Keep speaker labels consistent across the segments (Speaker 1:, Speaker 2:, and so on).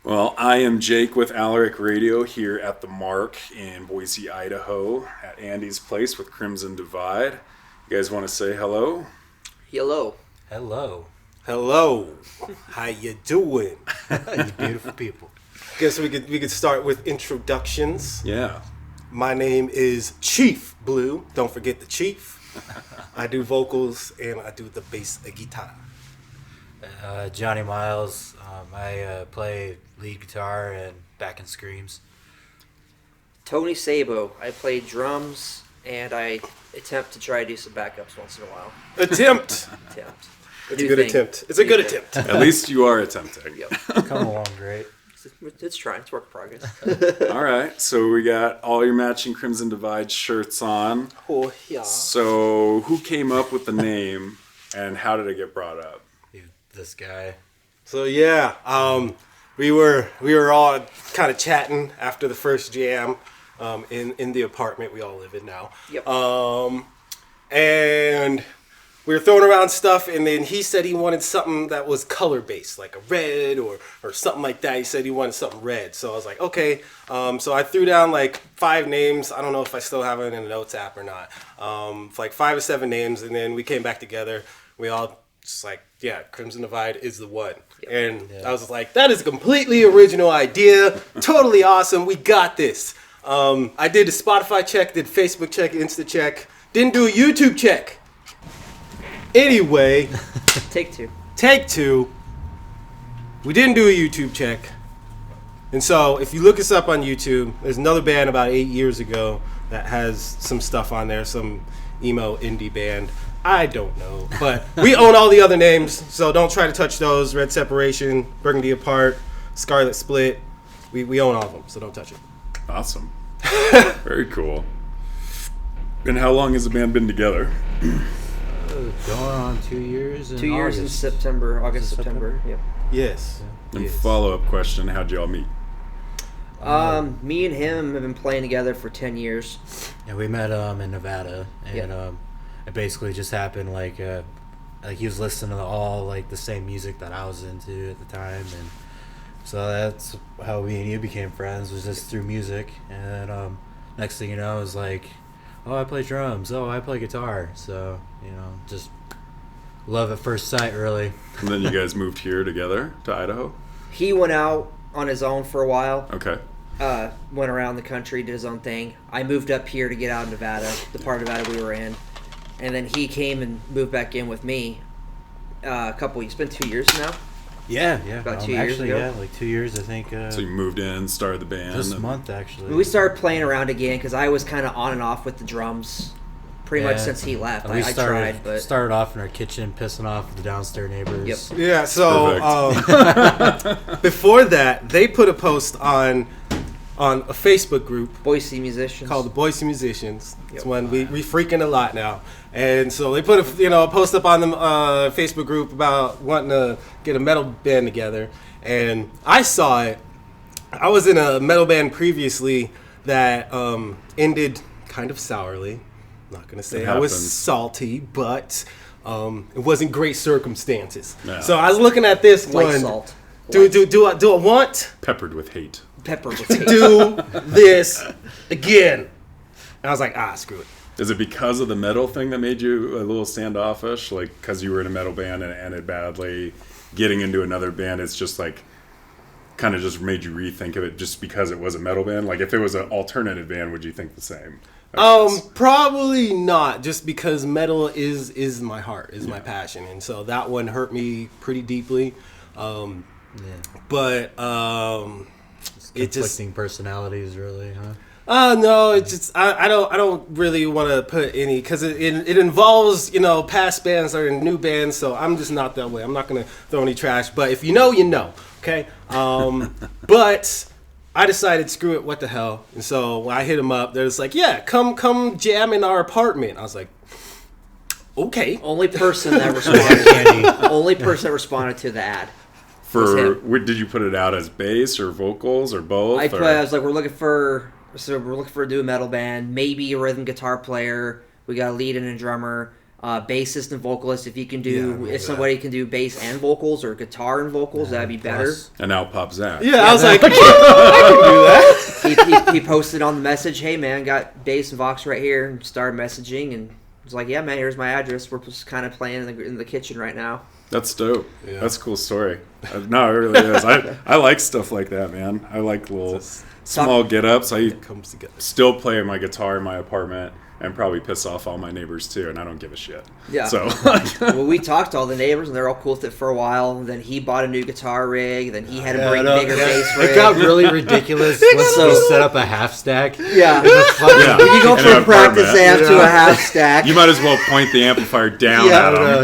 Speaker 1: Well, I am Jake with Alaric Radio here at the Marc in Boise, Idaho, at Andy's place with Crimson Divide. You guys want to say hello?
Speaker 2: Hello.
Speaker 3: Hello.
Speaker 4: Hello. How you doing?
Speaker 3: You beautiful people.
Speaker 4: Guess we could start with introductions.
Speaker 1: Yeah.
Speaker 4: My name is Chief Blue. Don't forget the Chief. I do vocals and I do the bass guitar.
Speaker 3: Johnny Miles. I play lead guitar and back and screams.
Speaker 2: Tony Sabo. I play drums and I attempt to try to do some backups once in a while.
Speaker 4: Attempt. It's a good attempt. It's a good attempt.
Speaker 1: At least you are attempting.
Speaker 2: Yep.
Speaker 3: Come along great.
Speaker 2: It's trying. It's work in progress.
Speaker 1: All right. So we got all your matching Crimson Divide shirts on.
Speaker 4: Oh, yeah.
Speaker 1: So who came up with the name and how did it get brought up?
Speaker 3: This guy.
Speaker 4: So yeah, we were all kind of chatting after the first jam in the apartment we all live in now.
Speaker 2: Yep.
Speaker 4: And we were throwing around stuff, and then he said he wanted something that was color based, like a red or something like that. He said he wanted something red, so I was like, okay. So I threw down like 5 names. I don't know if I still have it in the notes app or not. Like 5 or 7 names, and then we came back together. We all just like, yeah, Crimson Divide is the one. Yep. And I was like, that is a completely original idea. Totally awesome. We got this. I did a Spotify check, did Facebook check, Insta check. Didn't do a YouTube check. Anyway.
Speaker 2: Take two. We didn't do a YouTube check. And so if you look us up on YouTube, there's another band about 8 years ago that has some stuff on there, some emo indie band. I don't know, but we own all the other names, so don't try to touch those. Red Separation, Burgundy Apart, Scarlet Split. We own all of them, so don't touch it.
Speaker 1: Awesome. Very cool. And how long has the band been together?
Speaker 3: Going on 2 years.
Speaker 2: 2 years in September, September. Yep.
Speaker 4: Yes.
Speaker 1: And
Speaker 4: Yes.
Speaker 1: follow-up question, how'd y'all meet?
Speaker 2: Me and him have been playing together for 10 years.
Speaker 3: Yeah, we met in Nevada, and
Speaker 2: Yep.
Speaker 3: it basically just happened like he was listening to all like the same music that I was into at the time, and so that's how me and you became friends, was just through music. And next thing you know, it was like, oh, I play drums, oh, I play guitar, so just love at first sight, really.
Speaker 1: And then you guys moved here together to Idaho?
Speaker 2: He went out on his own for a while.
Speaker 1: Okay.
Speaker 2: Went around the country, did his own thing. I moved up here to get out of Nevada, the part of Nevada we were in. And then he came and moved back in with me a couple weeks. It's been 2 years now.
Speaker 3: Yeah.
Speaker 2: About 2 years
Speaker 3: actually,
Speaker 2: ago.
Speaker 3: yeah, like 2 years, I think.
Speaker 1: So you moved in, started the band.
Speaker 3: This month, actually.
Speaker 2: We started playing around again because I was kind of on and off with the drums pretty much since he left.
Speaker 3: And we
Speaker 2: I
Speaker 3: started off in our kitchen, pissing off the downstairs neighbors.
Speaker 2: Yep.
Speaker 4: Yeah, so before that, they put a post on a Facebook group
Speaker 2: Boise musicians
Speaker 4: called the Boise Musicians. It's
Speaker 2: Yep.
Speaker 4: one we freaking a lot now. And so they put a post up on the Facebook group about wanting to get a metal band together. And I saw it. I was in a metal band previously that ended kind of sourly. I'm not going to say I was salty, but it wasn't great circumstances.
Speaker 1: No.
Speaker 4: So I was looking at this
Speaker 2: White
Speaker 4: one.
Speaker 2: salt.
Speaker 4: Do I want
Speaker 1: Peppered with hate.
Speaker 2: Pepper with
Speaker 4: to do this again? And I was like, screw it.
Speaker 1: Is it because of the metal thing that made you a little standoffish? Like, because you were in a metal band and it ended badly, getting into another band, it's just like, kind of just made you rethink of it just because it was a metal band? Like, if it was an alternative band, would you think the same?
Speaker 4: Probably not, just because metal is my heart, is my passion. And so that one hurt me pretty deeply. But it just
Speaker 3: Conflicting personalities, really, huh?
Speaker 4: No, it's just I don't really want to put any, because it involves past bands or new bands, so I'm just not that way. I'm not gonna throw any trash, but if you know, you know, okay. But I decided, screw it, what the hell. And so when I hit them up, they're just like, yeah, come jam in our apartment. I was like, okay.
Speaker 2: Only person that responded to the ad.
Speaker 1: Did you put it out as bass or vocals or both?
Speaker 2: I was like, we're looking for a new metal band, maybe a rhythm guitar player. We got a lead and a drummer.
Speaker 5: bassist and vocalist. If you can
Speaker 2: Yeah, I
Speaker 5: do,
Speaker 2: remember
Speaker 5: if somebody can do bass and vocals or guitar and vocals, that'd be better.
Speaker 3: Plus-
Speaker 1: And out pops Zach.
Speaker 2: Yeah, I was like, I can do that.
Speaker 5: He posted on the message, "Hey man, got bass and vox right here," and started messaging, and was like, "Yeah man, here's my address. We're just kind of playing in the kitchen right now."
Speaker 1: That's dope.
Speaker 2: Yeah.
Speaker 1: That's a cool story. No, it really is. I like stuff like that, man. I like little small get-ups. I
Speaker 2: It comes together.
Speaker 1: still play my guitar in my apartment and probably piss off all my neighbors too, and I don't give a shit.
Speaker 5: Yeah.
Speaker 1: So
Speaker 5: Well, we talked to all the neighbors, and they're all cool with it for a while. Then he bought a new guitar rig. Then he had to bring bigger bass rig.
Speaker 3: It got really ridiculous once we set up a half stack.
Speaker 5: Yeah.
Speaker 1: yeah.
Speaker 5: When you go
Speaker 1: In
Speaker 5: from
Speaker 1: an
Speaker 5: a practice
Speaker 1: apartment,
Speaker 5: amp to a half stack.
Speaker 1: you might as well point the amplifier down
Speaker 5: Yeah.
Speaker 1: at them.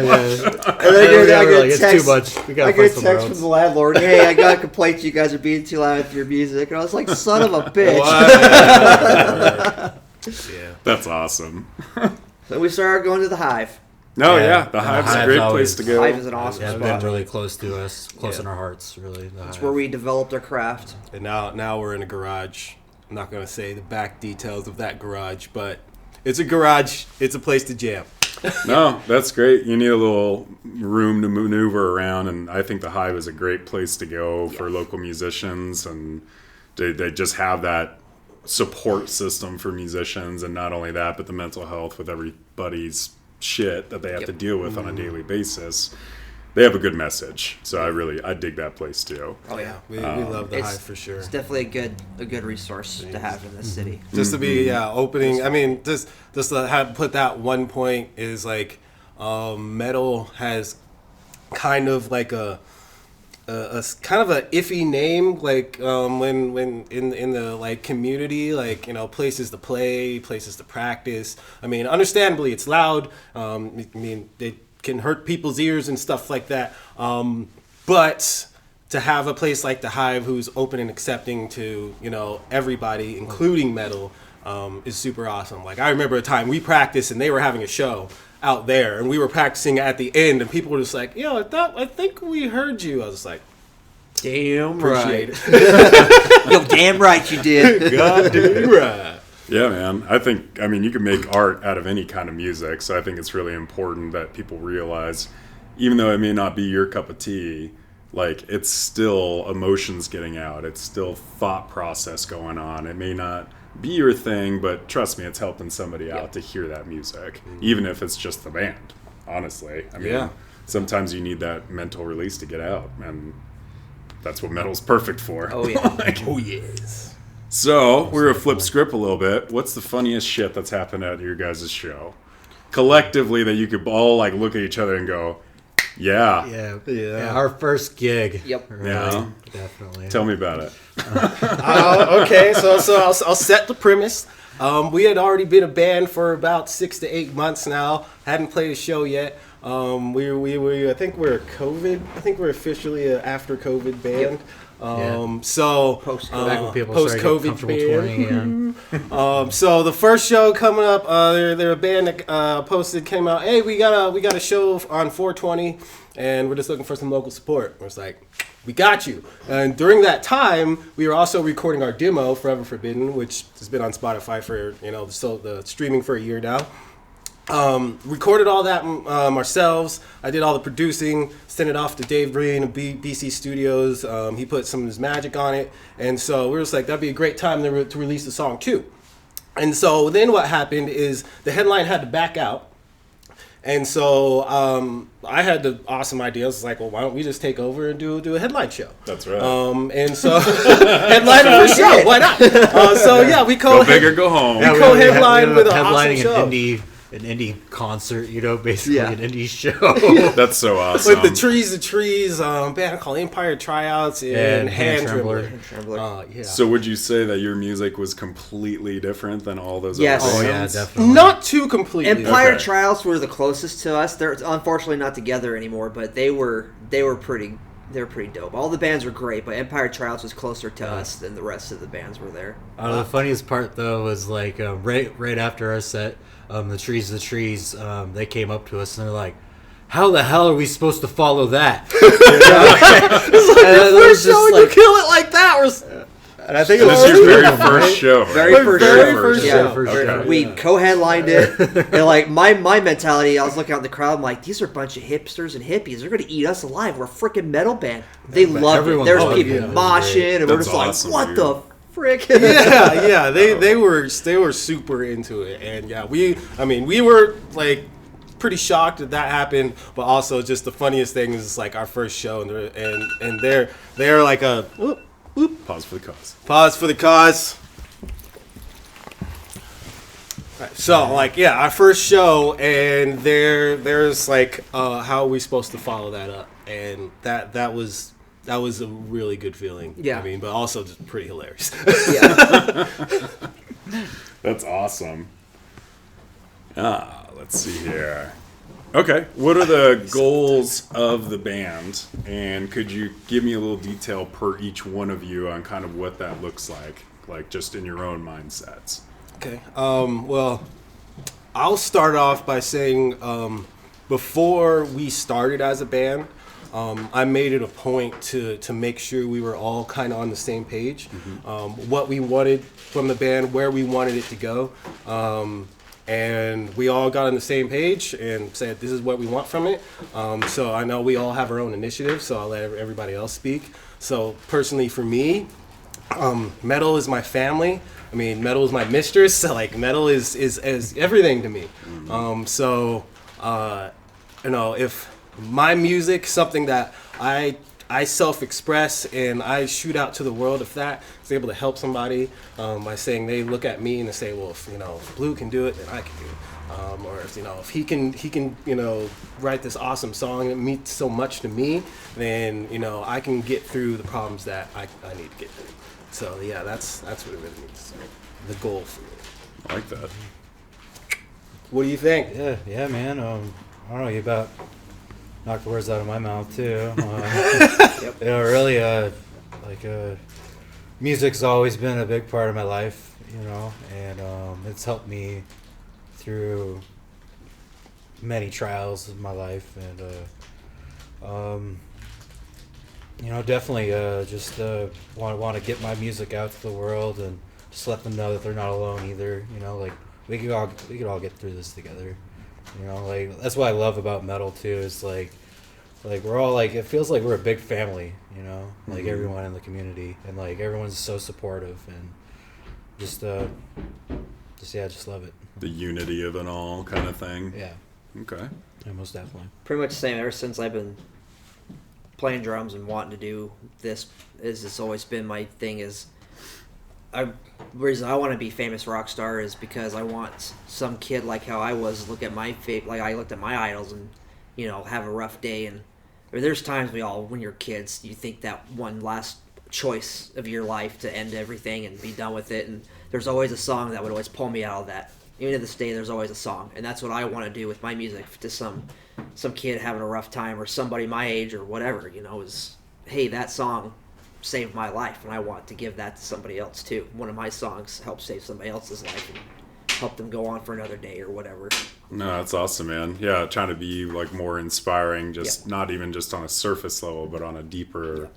Speaker 5: And then I get a
Speaker 3: It's
Speaker 5: text.
Speaker 3: too much. We
Speaker 5: I
Speaker 3: gotta
Speaker 5: get
Speaker 3: find
Speaker 5: a
Speaker 3: somewhere
Speaker 5: text from
Speaker 3: else.
Speaker 5: the landlord. "Hey, I got complaints. You guys are being too loud with your music." And I was like, "Son of a bitch!"
Speaker 2: Yeah.
Speaker 1: That's awesome.
Speaker 5: So we started going to the Hive.
Speaker 1: No,
Speaker 3: Yeah,
Speaker 1: yeah, the
Speaker 3: and
Speaker 1: Hive's a
Speaker 3: Hive's
Speaker 1: great
Speaker 3: always-
Speaker 1: place to go.
Speaker 5: Hive is an awesome
Speaker 3: Yeah, it's
Speaker 5: spot.
Speaker 3: been really close to us, close
Speaker 2: Yeah.
Speaker 3: in our hearts, really.
Speaker 5: It's where we developed our craft.
Speaker 2: And now we're in a garage. I'm not gonna say the back details of that garage, but it's a garage. It's a place to jam.
Speaker 1: No, that's great. You need a little room to maneuver around, and I think the Hive is a great place to go for local musicians, and they just have that support system for musicians, and not only that, but the mental health with everybody's shit that they have to deal with on a daily basis. They have a good message, so I dig that place too.
Speaker 5: Oh yeah,
Speaker 2: We love the
Speaker 5: It's-
Speaker 2: Hive for sure.
Speaker 5: it's definitely a good resource to have in this city.
Speaker 2: Just to be opening. I mean, just to have put that one point is like metal has kind of like a kind of a iffy name, like when in the like community, like, you know, places to play, places to practice. I mean, understandably it's loud. I mean, it can hurt people's ears and stuff like that, but to have a place like the Hive who's open and accepting to, you know, everybody, including metal, is super awesome. Like, I remember a time we practiced and they were having a show out there, and we were practicing at the end, and people were just like, "Yo, I think we heard you." I was just like,
Speaker 5: Damn
Speaker 2: "Appreciate
Speaker 5: right.
Speaker 2: it."
Speaker 5: Yo, damn right you did.
Speaker 2: God damn right.
Speaker 1: Yeah, man. I mean, you can make art out of any kind of music, so I think it's really important that people realize, even though it may not be your cup of tea, like, it's still emotions getting out. It's still thought process going on. It may not be your thing, but trust me, it's helping somebody out to hear that music, even if it's just the band, honestly. I mean,
Speaker 2: Yeah.
Speaker 1: sometimes you need that mental release to get out, and that's what metal's perfect for.
Speaker 5: Oh yeah.
Speaker 2: Oh yes.
Speaker 1: So, we're gonna flip script a little bit. What's the funniest shit that's happened at your guys' show? Collectively, that you could all, like, look at each other and go, yeah.
Speaker 3: Yeah, our first gig.
Speaker 5: Yep.
Speaker 3: Really,
Speaker 1: Yeah.
Speaker 3: definitely.
Speaker 1: Tell me about it.
Speaker 2: Okay, so I'll set the premise. We had already been a band for about 6 to 8 months now. Hadn't played a show yet. I think we're COVID. I think we're officially a after COVID band. So
Speaker 5: Post-COVID.
Speaker 3: Back when people started
Speaker 2: post-COVID
Speaker 3: getting comfortable
Speaker 2: band.
Speaker 3: touring again.
Speaker 2: So the first show coming up, they're a band that posted, came out, "Hey, we got a show on 420, and we're just looking for some local support." It's like, we got you. And during that time, we were also recording our demo, Forever Forbidden, which has been on Spotify for, you know, the streaming for a year now. Recorded all that ourselves. I did all the producing, sent it off to Dave Breen of BC Studios. He put some of his magic on it, and so we were just like, that'd be a great time to release the song too. And so then what happened is the headline had to back out, and so I had the awesome idea. I was like, well, why don't we just take over and do a headline show?
Speaker 1: That's right.
Speaker 2: And so headline for the show, why not? So yeah, we
Speaker 1: Go big or go home.
Speaker 2: Yeah, co-headline with an awesome
Speaker 3: headlining
Speaker 2: show.
Speaker 3: an indie concert, you know, basically
Speaker 5: Yeah.
Speaker 3: an indie show.
Speaker 1: That's so awesome.
Speaker 2: With the Trees, band called Empire Tryouts and Hand Trembler.
Speaker 5: Trembler.
Speaker 2: Yeah.
Speaker 1: So would you say that your music was completely different than all those
Speaker 5: Yes.
Speaker 1: other
Speaker 3: Oh yeah,
Speaker 1: bands?
Speaker 3: definitely.
Speaker 2: Not too completely.
Speaker 5: Empire
Speaker 1: Okay.
Speaker 5: Trials were the closest to us. They're unfortunately not together anymore, but they were pretty dope. All the bands were great, but Empire Trials was closer to us than the rest of the bands were there.
Speaker 3: The funniest part though was like right after our set, the trees, they came up to us and they're like, "How the hell are we supposed to follow that?"
Speaker 2: It's like,
Speaker 3: And
Speaker 2: the
Speaker 3: it was
Speaker 2: first show
Speaker 3: just
Speaker 2: and you
Speaker 3: like-
Speaker 2: kill it like that.
Speaker 3: And I think
Speaker 1: So
Speaker 3: it
Speaker 1: this
Speaker 3: was
Speaker 1: is your very
Speaker 3: freedom,
Speaker 1: first
Speaker 3: right?
Speaker 1: show. Right?
Speaker 5: Very first
Speaker 2: Very
Speaker 5: show.
Speaker 2: first
Speaker 5: Yeah.
Speaker 2: show.
Speaker 3: First
Speaker 1: Okay.
Speaker 3: show.
Speaker 5: We co-headlined it, and like my mentality, I was looking out in the crowd. I'm like, these are a bunch of hipsters and hippies. They're gonna eat us alive. We're a freaking metal band. They loved it.
Speaker 3: everyone
Speaker 5: There's
Speaker 3: loved
Speaker 5: people
Speaker 3: it. It was
Speaker 5: moshing, and we're
Speaker 1: That's
Speaker 5: just
Speaker 1: awesome,
Speaker 5: like, what
Speaker 1: dude.
Speaker 5: the frick?
Speaker 2: Yeah. They were super into it, and yeah, we were like pretty shocked that happened, but also just the funniest thing is it's like our first show, and they're like a
Speaker 1: Pause for the cause.
Speaker 2: pause for the cause. Right, so like yeah, our first show, and there's like how are we supposed to follow that up, and that was a really good feeling.
Speaker 5: Yeah.
Speaker 2: I mean, but also just pretty hilarious.
Speaker 5: Yeah.
Speaker 1: That's awesome. Let's see here. Okay, what are the goals of the band? And could you give me a little detail per each one of you on kind of what that looks like just in your own mindsets?
Speaker 2: Okay. Well, I'll start off by saying before we started as a band, I made it a point to make sure we were all kind of on the same page. What we wanted from the band, where we wanted it to go. And we all got on the same page and said, this is what we want from it. So I know we all have our own initiatives, so I'll let everybody else speak. So personally for me, metal is my family. I mean, metal is my mistress. So like metal is everything to me. If my music, something that I self-express and I shoot out to the world, if that is able to help somebody by saying they look at me and they say, well, if Blue can do it, then I can do it. Or if he can write this awesome song and mean so much to me, then I can get through the problems that I need to get through. So yeah, that's what it really means. The goal for me.
Speaker 1: I like that.
Speaker 2: What do you think?
Speaker 3: Yeah, man. I don't know. You about knocked the words out of my mouth too. Really, music's always been a big part of my life, and it's helped me through many trials of my life, and definitely just want to get my music out to the world and just let them know that they're not alone either. Like we could all get through this together. Like that's what I love about metal too. Is like we're all like, it feels like we're a big family. Like everyone in the community, and like everyone's so supportive, and just love it.
Speaker 1: The unity of it all kind of thing.
Speaker 3: Yeah.
Speaker 1: Okay.
Speaker 3: Yeah, most definitely.
Speaker 5: Pretty much the same ever since I've been playing drums and wanting to do this. It's always been my thing. Reason I want to be famous rock star is because I want some kid like how I was look at like I looked at my idols and have a rough day, and there's times when you're kids you think that one last choice of your life to end everything and be done with it, and there's always a song that would always pull me out of that. Even to this day, there's always a song, and that's what I want to do with my music to some kid having a rough time or somebody my age or whatever. Is hey, that song saved my life, and I want to give that to somebody else too. One of my songs helped save somebody else's life and help them go on for another day or whatever.
Speaker 1: No, that's awesome, man. Yeah, trying to be like more inspiring, just not even just on a surface level, but on a deeper,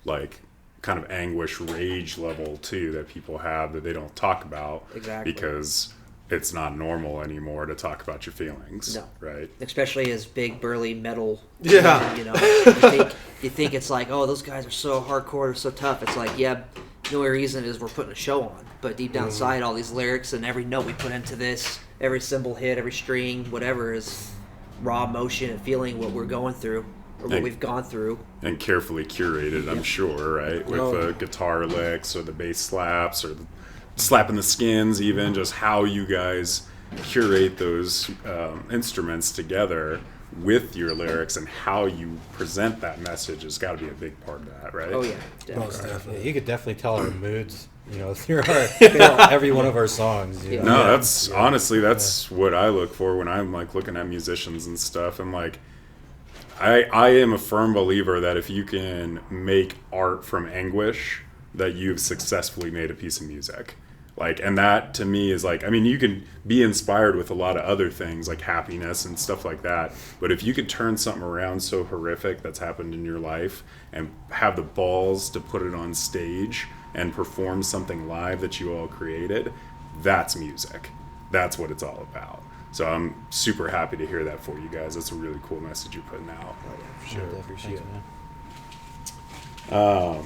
Speaker 1: like kind of anguish, rage level too that people have that they don't talk about.
Speaker 5: Exactly.
Speaker 1: Because it's not normal anymore to talk about your feelings.
Speaker 5: No.
Speaker 1: Right.
Speaker 5: Especially as big burly metal.
Speaker 2: Yeah.
Speaker 5: You think it's like, oh, those guys are so hardcore, they're so tough. It's like, yeah, the only reason is we're putting a show on. But deep down inside, all these lyrics and every note we put into this, every cymbal hit, every string, whatever, is raw emotion and feeling what we're going through or what we've gone through.
Speaker 1: And carefully curated, I'm sure, right? With the guitar licks or the bass slaps or the slapping the skins, even just how you guys curate those instruments together with your lyrics and how you present that message has got to be a big part of that, right?
Speaker 5: Oh, yeah.
Speaker 2: Most
Speaker 5: Definitely.
Speaker 2: definitely.
Speaker 3: You could definitely tell our moods, through every one of our songs.
Speaker 5: Yeah.
Speaker 1: No, that's honestly, that's what I look for when I'm like looking at musicians and stuff. And like, I am a firm believer that if you can make art from anguish, that you've successfully made a piece of music. Like, and that to me is like, I mean, you can be inspired with a lot of other things like happiness and stuff like that. But if you could turn something around so horrific that's happened in your life and have the balls to put it on stage and perform something live that you all created, that's music. That's what it's all about. So I'm super happy to hear that for you guys. That's a really cool message you're putting out.
Speaker 2: Oh, yeah, for sure. Appreciate it.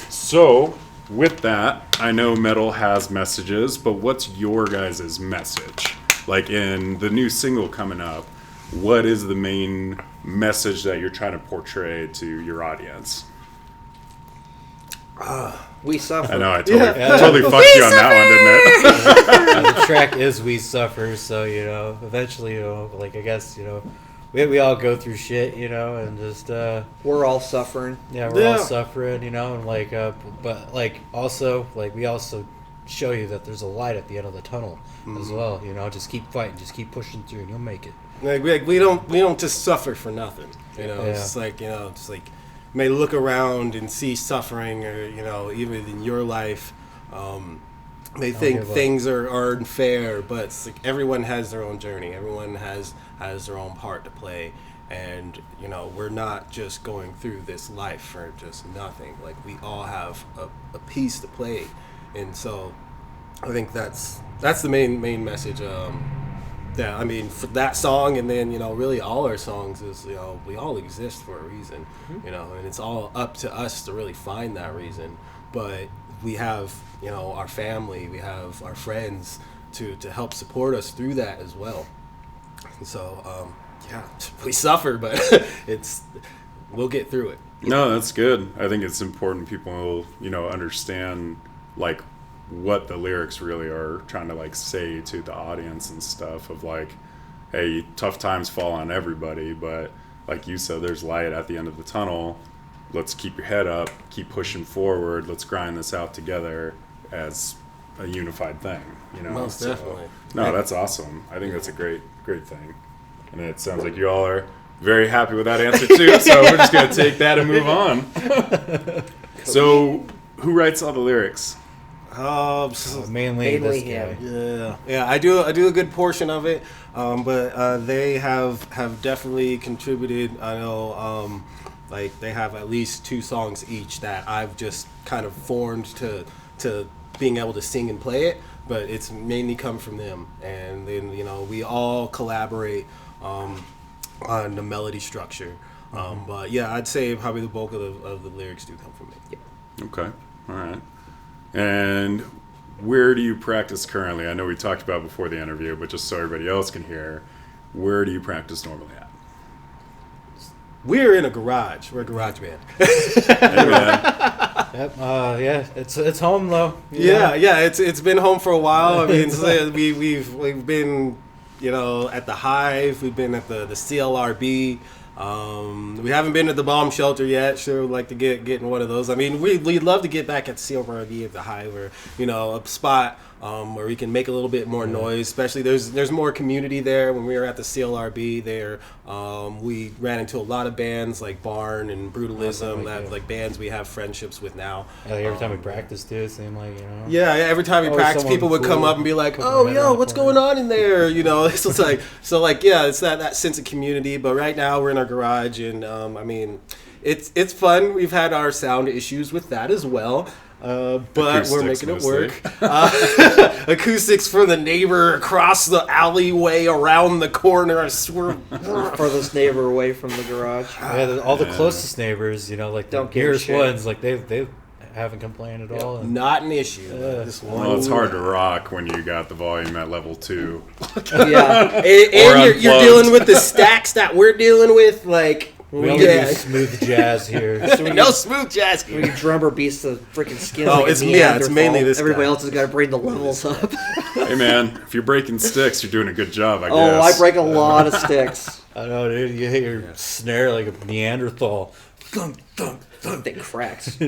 Speaker 1: So with that, I know metal has messages, but what's your guys' message? Like in the new single coming up, what is the main message that you're trying to portray to your audience?
Speaker 5: We suffer.
Speaker 1: I know, I totally fucked you on that one, didn't it?
Speaker 3: The track is "We Suffer," so eventually, like I guess, we all go through shit, and just
Speaker 5: We're all suffering.
Speaker 3: we're all suffering, and like, but like also like we also show you that there's a light at the end of the tunnel as well. Just keep fighting, just keep pushing through, and you'll make it.
Speaker 2: Like we don't just suffer for nothing. It's like it's like you may look around and see suffering, or even in your life, may think things are unfair, but it's like everyone has their own journey. Everyone has their own part to play, and we're not just going through this life for just nothing. Like we all have a piece to play, and so I think that's the main message. Yeah, I mean, for that song, and then really all our songs is we all exist for a reason, and it's all up to us to really find that reason. But we have our family, we have our friends to help support us through that as well. And so we suffer, but we'll get through it.
Speaker 1: No, that's good. I think it's important people understand like what the lyrics really are trying to like say to the audience and stuff, of like, hey, tough times fall on everybody, but like you said, there's light at the end of the tunnel. Let's keep your head up, keep pushing forward, let's grind this out together as a unified thing,
Speaker 2: Most definitely.
Speaker 1: No, that's awesome. I think that's a great thing, and it sounds like you all are very happy with that answer too. So we're just gonna take that and move on. So who writes all the lyrics?
Speaker 3: Mainly this guy.
Speaker 5: him.
Speaker 2: Yeah. I do a good portion of it, but they have definitely contributed. I know, like they have at least 2 songs each that I've just kind of formed to being able to sing and play it. But it's mainly come from them, and then we all collaborate on the melody structure. But yeah, I'd say probably the bulk of the lyrics do come from me. Yeah.
Speaker 1: Okay, all right. And where do you practice currently? I know we talked about before the interview, but just so everybody else can hear, where do you practice normally at?
Speaker 2: We're in a garage. We're a garage band.
Speaker 1: Hey, man.
Speaker 3: Yep. It's home though.
Speaker 2: Yeah. It's been home for a while. I mean, we've been at the Hive. We've been at the CLRB. We haven't been at the bomb shelter yet. Sure, would like to get in one of those. I mean, we'd love to get back at CLRB at the Hive, or a spot where we can make a little bit more noise. Especially there's more community there. When we were at the CLRB there, we ran into a lot of bands like Barn and Brutalism, like bands we have friendships with now.
Speaker 3: Yeah, like every time we practice too, it seemed like
Speaker 2: Yeah, every time we practice, people would come up and be like, "Oh, yo, what's going on in there?" It's like it's that sense of community. But right now we're in our garage, and I mean, it's fun. We've had our sound issues with that as well. But
Speaker 1: Acoustics
Speaker 2: we're making it
Speaker 1: mostly.
Speaker 2: work. Acoustics from the neighbor across the alleyway, around the corner. I swear.
Speaker 5: Furthest neighbor away from the garage.
Speaker 3: all the closest neighbors, like
Speaker 5: Don't
Speaker 3: the
Speaker 5: give a
Speaker 3: nearest
Speaker 5: shit.
Speaker 3: ones, like they haven't complained at all. And
Speaker 2: Not an issue. This
Speaker 1: Well, it's hard to rock when you got the volume at level 2.
Speaker 5: Yeah.
Speaker 2: and you're dealing with the stacks that we're dealing with, like.
Speaker 3: we only do smooth jazz here.
Speaker 2: No smooth jazz
Speaker 5: When
Speaker 2: here.
Speaker 5: your drummer beats the freaking skin.
Speaker 2: Oh,
Speaker 5: like a
Speaker 2: it's
Speaker 5: Neanderthal.
Speaker 2: mainly this
Speaker 5: Everybody
Speaker 2: guy.
Speaker 5: else has got to bring the levels up.
Speaker 1: Hey, man, if you're breaking sticks, you're doing a good job, I guess.
Speaker 5: Oh, I break a lot of sticks.
Speaker 3: I know, dude. You hit your snare like a Neanderthal. Thunk, thunk, thunk.
Speaker 5: That cracks.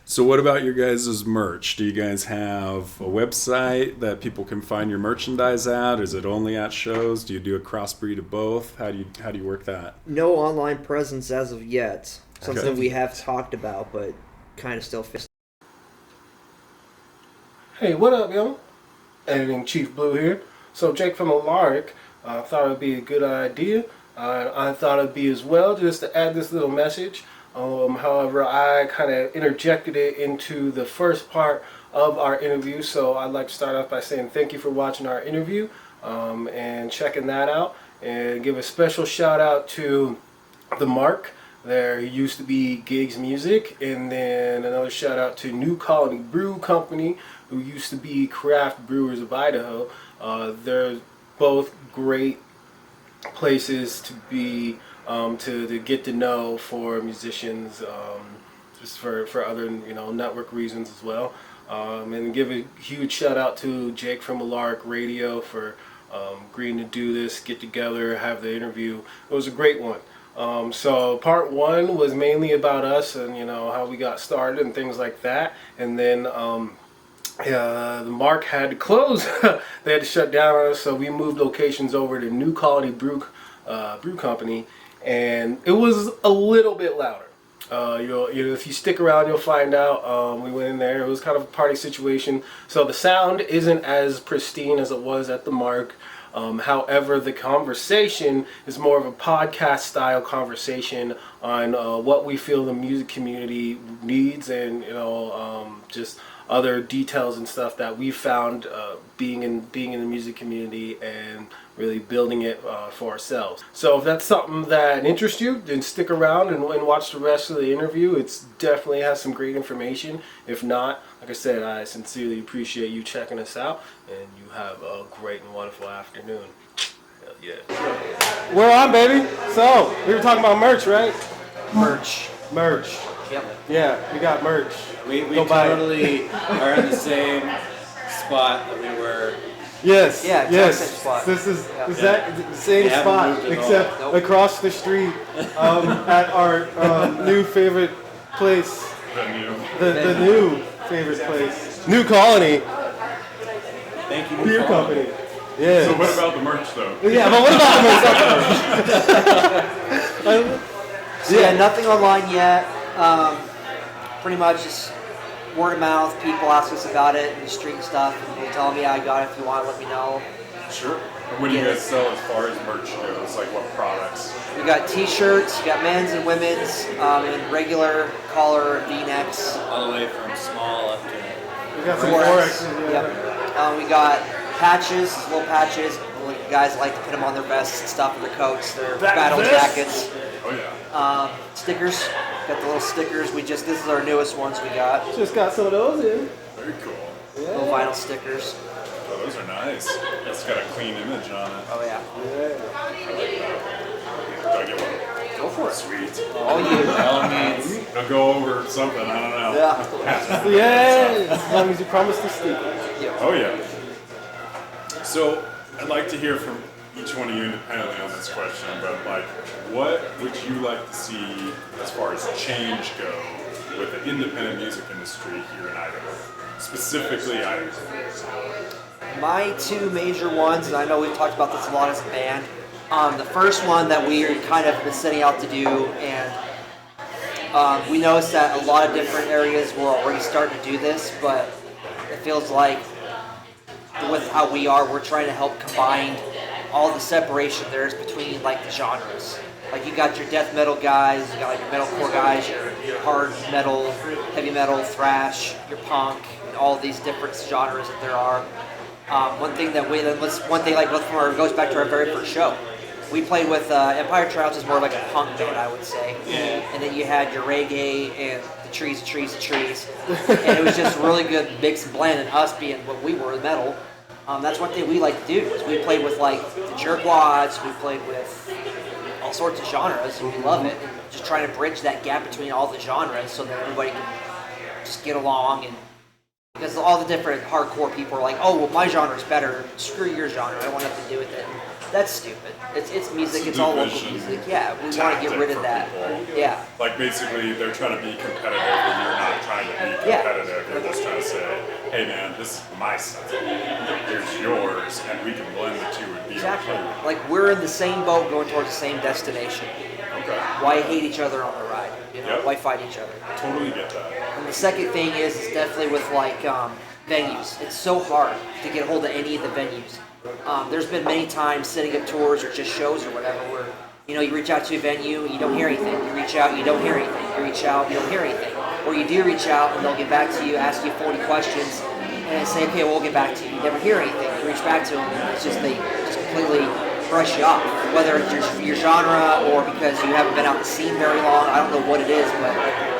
Speaker 1: So what about your guys' merch? Do you guys have a website that people can find your merchandise at? Is it only at shows? Do you do a crossbreed of both? How do you work that?
Speaker 5: No online presence as of yet. Something
Speaker 1: Okay.
Speaker 5: we have talked about, but kind of still fist.
Speaker 2: Hey, what up, yo? Editing Chief Blue here. So Jake from Alaric thought it would be a good idea. I thought it'd be as well just to add this little message.
Speaker 4: However, I kind of interjected it into the first part of our interview. So I'd like to start off by saying thank you for watching our interview and checking that out. And give a special shout out to the Marc. There used to be Gigs Music, and then another shout out to New Colony Brew Company, who used to be Craft Brewers of Idaho. They're both great places to be, to get to know for musicians, just for other network reasons as well. And give a huge shout out to Jake from Alaric Radio for agreeing to do this, get together, have the interview. It was a great one. So part one was mainly about us and how we got started and things like that. And then the Marc had to close. They had to shut down on us, so we moved locations over to New Colony Brew Company, and it was a little bit louder. If you stick around, you'll find out. We went in there. It was kind of a party situation, so the sound isn't as pristine as it was at the Marc. However, the conversation is more of a podcast style conversation on what we feel the music community needs, and just other details and stuff that we found being in the music community and really building it for ourselves. So if that's something that interests you, then stick around and watch the rest of the interview. It definitely has some great information. If not, like I said, I sincerely appreciate you checking us out, and you have a great and wonderful afternoon. Hell yeah. We're on, baby. So we were talking about merch, right?
Speaker 5: Merch. Yep.
Speaker 4: Yeah, we got merch.
Speaker 6: We totally are in the same spot that we were.
Speaker 4: Yes.
Speaker 5: Yeah, exact same spot.
Speaker 4: This is
Speaker 5: Yeah.
Speaker 4: the same
Speaker 6: We haven't
Speaker 4: spot,
Speaker 6: moved at
Speaker 4: except
Speaker 5: all. Nope.
Speaker 4: across the street at our new favorite place. The new favorite place. New Colony
Speaker 6: Thank you,
Speaker 4: Beer Company. Yeah.
Speaker 1: So what about the merch though?
Speaker 4: Yeah, but what about the merch?
Speaker 5: So yeah, nothing online yet. Pretty much just word of mouth. People ask us about it in the street and stuff. And they tell them, yeah, I got it. If you want, let me know.
Speaker 1: Sure. And what do you guys sell as far as merch goes? Like what products?
Speaker 5: We got T-shirts, we got men's and women's, and regular collar V-necks.
Speaker 6: all the way from small up to.
Speaker 4: We got some
Speaker 5: Forex.
Speaker 4: Forex.
Speaker 5: Yep. We got patches, little patches. Like, guys like to put them on their vests and stuff, and their coats, their battle jackets.
Speaker 1: Oh yeah.
Speaker 5: Stickers. Got the little stickers. This is our newest ones we got.
Speaker 4: Just got some of those in.
Speaker 1: Very cool.
Speaker 5: Little vinyl stickers.
Speaker 1: Oh, those are nice. It's got a clean image on it.
Speaker 5: Oh yeah.
Speaker 1: Do I get one?
Speaker 5: Go for it.
Speaker 1: Sweet.
Speaker 5: All you.
Speaker 6: By all means.
Speaker 1: I'll go over something. I don't know.
Speaker 5: Yeah.
Speaker 4: Yeah, as long as you promise to stick.
Speaker 1: Oh yeah. So I'd like to hear from each one of you independently on this question, but like, what would you like to see as far as change go with the independent music industry here in Idaho, specifically Idaho?
Speaker 5: My two major ones, and I know we've talked about this a lot as a band. The first one that we kind of been setting out to do, and we noticed that a lot of different areas were already starting to do this, but it feels like with how we are, we're trying to help combine all the separation there is between like the genres. Like you got your death metal guys, you got like your metalcore guys, your hard metal, heavy metal, thrash, your punk, and all these different genres that there are. One thing like goes back to our very first show. We played with Empire Trouts is more like a punk band, I would say. And then you had your reggae and the trees, and it was just really good mix and blend. And us being what we were, metal. That's one thing we like to do. Is we played with like the Jerkwads, we played with all sorts of genres, and we love it. And just trying to bridge that gap between all the genres so that everybody can just get along. And because all the different hardcore people are like, oh, well, my genre's better. Screw your genre. I don't want nothing to do with it. And that's stupid. It's music. It's all local music. Yeah, we want to get rid of that.
Speaker 1: People.
Speaker 5: Yeah.
Speaker 1: Like basically, they're trying to be competitive, and you're not trying to be competitive. You're just trying to say, hey man, this is my stuff. Here's yours, and we can blend the two and be
Speaker 5: Exactly.
Speaker 1: okay.
Speaker 5: Like we're in the same boat going towards the same destination.
Speaker 1: Okay.
Speaker 5: Why hate each other on the ride?
Speaker 1: Yep.
Speaker 5: Why fight each other?
Speaker 1: Totally get that.
Speaker 5: And the second thing is definitely with like venues. It's so hard to get a hold of any of the venues. There's been many times setting up tours or just shows or whatever where You know, you reach out to a venue, you don't hear anything. You reach out, you don't hear anything. You reach out, you don't hear anything. Or you do reach out, and they'll get back to you, ask you 40 questions, and say, okay, we'll get back to you. You never hear anything. You reach back to them, and it's just they just completely brush you off. Whether it's your genre or because you haven't been out the scene very long, I don't know what it is, but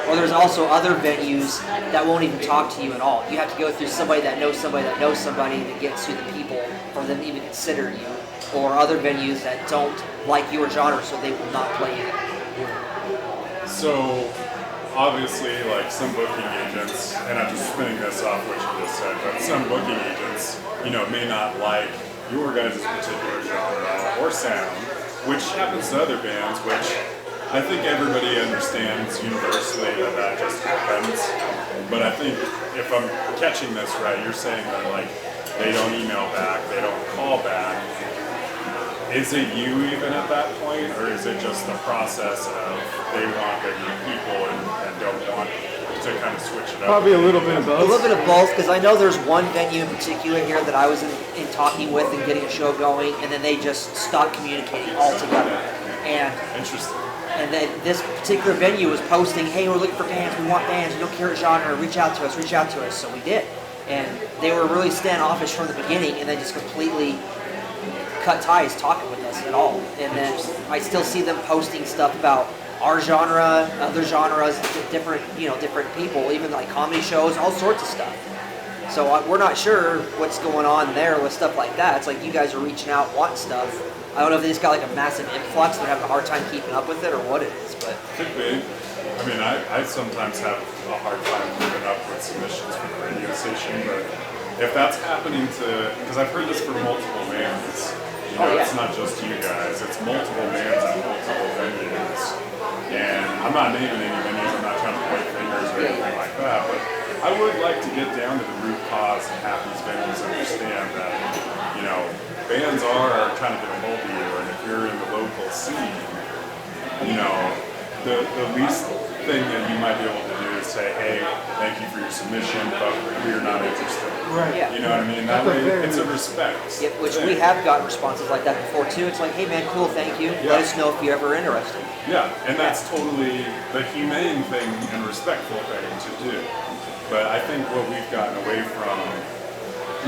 Speaker 5: or there's also other venues that won't even talk to you at all. You have to go through somebody that knows somebody that knows somebody to get to the people for them to even consider you. Or other venues that don't like your genre, so they will not play you.
Speaker 1: So, obviously, like some booking agents, and I'm just spinning this off what you just said, but some booking agents, you know, may not like your guys' particular genre or sound, which happens to other bands, which I think everybody understands universally that just happens. But I think if I'm catching this right, you're saying that like they don't email back, they don't call back. Is it you even at that point, or is it just the process of they want bigger people and don't want to kind of switch it up?
Speaker 2: Probably a little bit of both.
Speaker 5: A little bit of both, because I know there's one venue in particular here that I was in talking with and getting a show going, and then they just stopped communicating altogether. And
Speaker 1: Interesting.
Speaker 5: And then this particular venue was posting, hey, we're looking for bands, we want bands, we don't care what genre, reach out to us. So we did. And they were really standoffish from the beginning, and then just completely cut ties talking with us at all. And then I still see them posting stuff about our genre, other genres, different people, even like comedy shows, all sorts of stuff. So we're not sure what's going on there with stuff like that. It's like you guys are reaching out, wanting stuff. I don't know if they just got like a massive influx, they're having a hard time keeping up with it, or what it is, but
Speaker 1: Could be. I mean, I sometimes have a hard time keeping up with submissions for the radio station, but if that's happening to, because I've heard this from multiple bands, you know, it's not just you guys, it's multiple bands at multiple venues. And I'm not naming any venues, I'm not trying to point fingers or anything like that, but I would like to get down to the root cause and have these venues understand that, you know, bands are trying to get a hold of you, and if you're in the local scene, you know, the least thing that you might be able to do is say, hey, thank you for your submission, but we're not interested.
Speaker 2: Right.
Speaker 5: yeah.
Speaker 1: You know what I mean? That way, it's a respect.
Speaker 5: Yeah, which
Speaker 1: thing.
Speaker 5: we have gotten responses like that before too. It's like, hey man, cool, thank you.
Speaker 1: Yeah.
Speaker 5: Let us know if you're ever interested.
Speaker 1: Yeah, and that's totally the humane thing and respectful thing to do. But I think what we've gotten away from,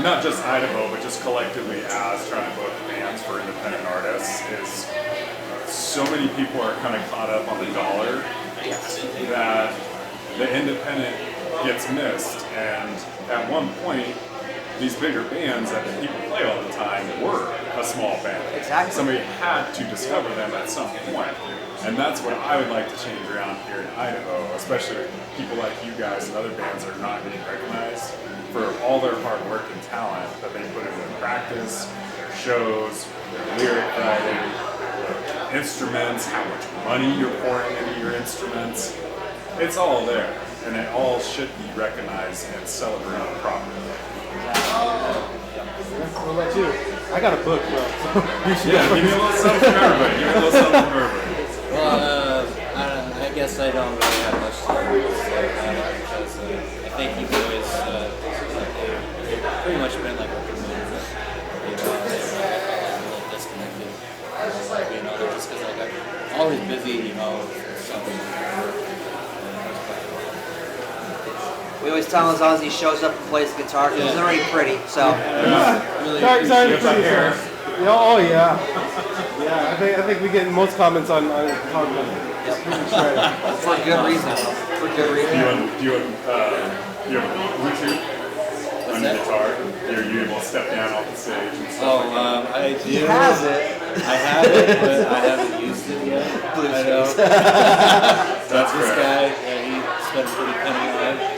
Speaker 1: not just Idaho, but just collectively as trying to book bands for independent artists, is so many people are kind of caught up on the dollar that the independent gets missed. And at one point, these bigger bands that people play all the time were a small band.
Speaker 5: Exactly.
Speaker 1: Somebody had to discover them at some point. And that's what I would like to change around here in Idaho, especially with people like you guys and other bands that are not getting recognized for all their hard work and talent that they put into practice, their shows, their lyric writing, their instruments, how much money you're pouring into your instruments. It's all there, and it all should be recognized and celebrated properly.
Speaker 2: What about you? I got a book, bro. So you should
Speaker 1: Yeah, give me a little something from everybody. Give me a little something from everybody.
Speaker 6: Well, I guess I don't really have much to say about it because I think you boys have pretty much been like a community. You know, they're a little disconnected. You know, they're just because like I'm always busy, you know, with something.
Speaker 5: We always tell him as long as he shows up and plays the guitar, because he's already pretty. So
Speaker 6: Really
Speaker 2: Sorry to
Speaker 6: appreciate
Speaker 2: put you
Speaker 6: your
Speaker 2: here. Oh yeah. Yeah, I think we get most comments on guitar playing.
Speaker 5: for good reason. For good reason.
Speaker 1: Do you have Bluetooth on your guitar? Are you able to step down off the stage and stuff like that?
Speaker 6: I do.
Speaker 5: He has it.
Speaker 6: I have it, but I haven't used it yet. I know.
Speaker 1: That's
Speaker 6: This
Speaker 1: fair.
Speaker 6: guy, he spent a pretty penny on it.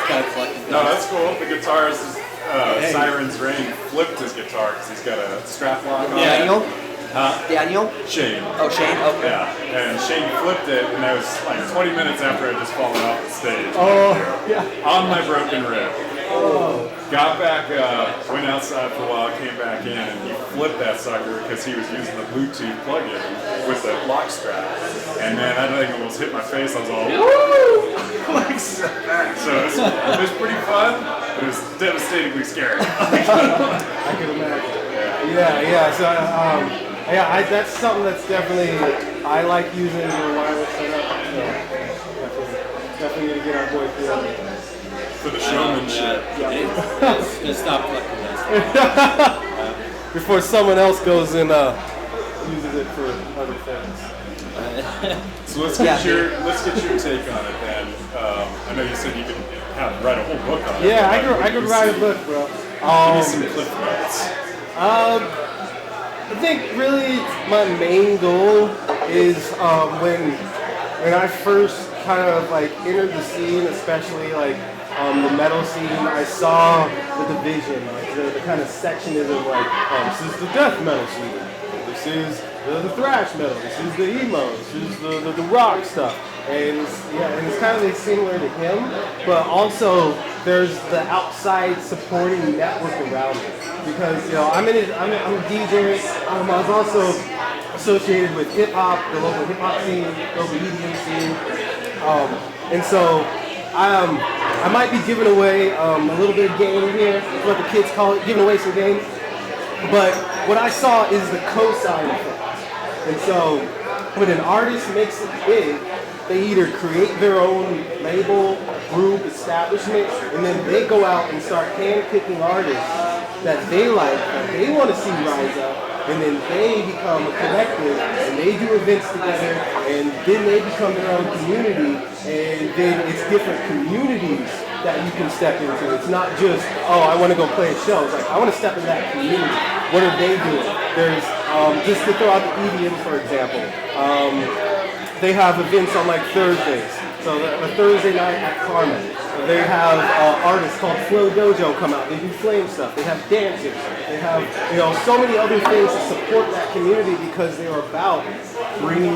Speaker 6: Kind of collecting
Speaker 1: No,
Speaker 6: things.
Speaker 1: that's cool. The guitarist, Siren's Rain, flipped his guitar because he's got a strap lock on it.
Speaker 5: Daniel?
Speaker 1: Huh?
Speaker 5: Daniel?
Speaker 1: Shane.
Speaker 5: Oh, Shane? Okay.
Speaker 1: Yeah, and Shane flipped it, and that was like 20 minutes after I just fallen off the stage.
Speaker 2: Oh, yeah.
Speaker 1: On my broken rib. Got back up, went outside for a while, came back in, and he flipped that sucker because he was using the Bluetooth plug-in with the lock strap. And man, that thing almost hit my face. I was all, woo! Like, so it was pretty fun, but it was devastatingly scary.
Speaker 2: I can imagine. Yeah. So Yeah, that's something that's definitely, I like using your wireless setup. So definitely need to get our boy through on it.
Speaker 1: For the showmanship.
Speaker 6: It's gonna stop collecting dust.
Speaker 2: Before someone else goes and uses it for other things.
Speaker 1: So let's get your take on it then. I know you said you could write a whole book on it.
Speaker 2: Yeah, I could write a book, bro.
Speaker 1: Give me some cliff notes.
Speaker 2: I think really my main goal is when I first kind of like entered the scene, especially like the metal scene, I saw the division, like the kind of sectionism, like this is the death metal scene, this is the thrash metal, this is the emo, this is the rock stuff, and it's kind of similar to him, but also there's the outside supporting network around it. Because I'm a DJ. I was also associated with hip hop, the local hip hop scene, local EDM scene, and so I might be giving away a little bit of game here. That's what the kids call it, giving away some game. But what I saw is the cosign effect. And so when an artist makes it big, they either create their own label, group, establishment, and then they go out and start handpicking artists that they like, that they want to see rise up, and then they become a collective, and they do events together, and then they become their own community, and then it's different communities that you can step into. It's not just, I want to go play a show. It's like, I want to step in that community. What are they doing? There's, just to throw out the EDM, for example, they have events on like Thursdays. So a Thursday night at Carmen, they have artists called Flow Dojo come out. They do flame stuff. They have dancers. They have so many other things to support that community because they are about bringing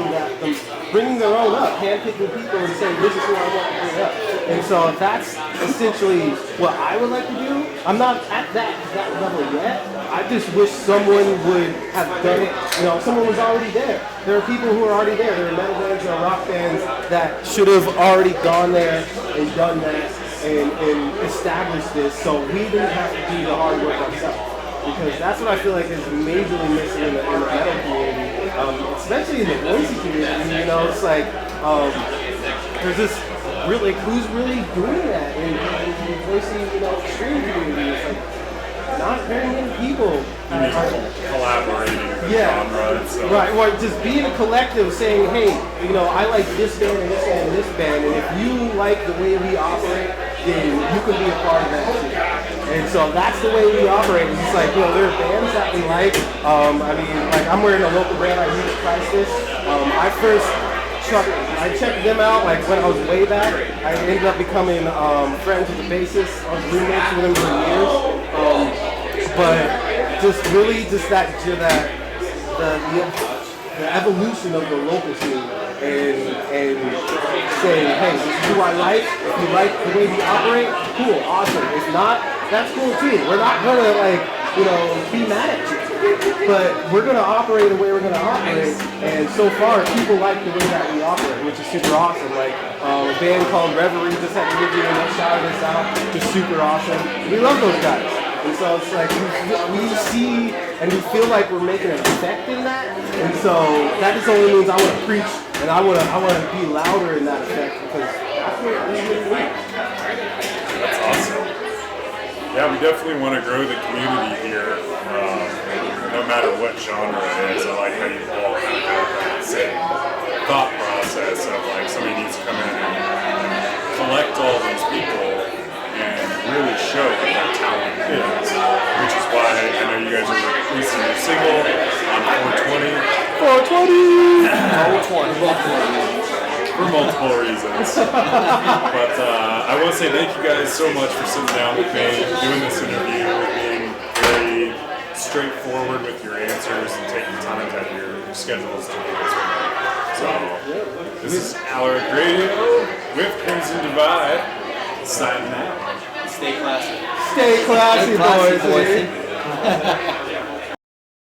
Speaker 2: their own up, handpicking people and saying this is who I want to bring up. And so that's essentially what I would like to do. I'm not at that level yet. I just wish someone would have done it. Someone was already there. There are people who are already there. There are metal bands, there are rock bands that should have already gone there and done that and established this, so we didn't have to do the hard work ourselves. Because that's what I feel like is majorly missing in the metal community, especially in the Boise community. It's like there's this really who's really doing that in the Boise extreme community. It's like not very many people are
Speaker 1: collaborating with genre itself.
Speaker 2: Right, or just being a collective saying, hey, I like this band and this band and this band, and if you like the way we operate, then you can be a part of that too. And so that's the way we operate. It's just like, there are bands that we like. I'm wearing a local brand, I use Crisis. I checked them out like when I was way back. I ended up becoming friends with the bassist. I was roommates with him for years. But just really the evolution of the local scene and saying, hey, this is who I like. If you like the way we operate, cool, awesome. If not, that's cool too. We're not gonna be mad at you. But we're gonna operate the way we're gonna operate. And so far, people like the way that we operate, which is super awesome. Like a band called Reverie just had an interview and they shouted us out, just super awesome. We love those guys. And so it's like we see and we feel like we're making an effect in that. And so that just only means I want to preach and I want to be louder in that effect because that's what it really means.
Speaker 1: That's awesome. Yeah, we definitely want to grow the community here, no matter what genre it is. I like how you all kind of have that same thought process of like somebody needs to come in and collect all these people and really show what their talent is, which is why I know you guys are releasing your single on 420. 420! For multiple reasons. But I want to say thank you guys so much for sitting down with me, doing this interview, being very straightforward with your answers and taking time out of your schedules to do this with me. So, this is Alaric Radio with Crimson Divide, signing out.
Speaker 6: Stay classy.
Speaker 2: Stay classy, boys.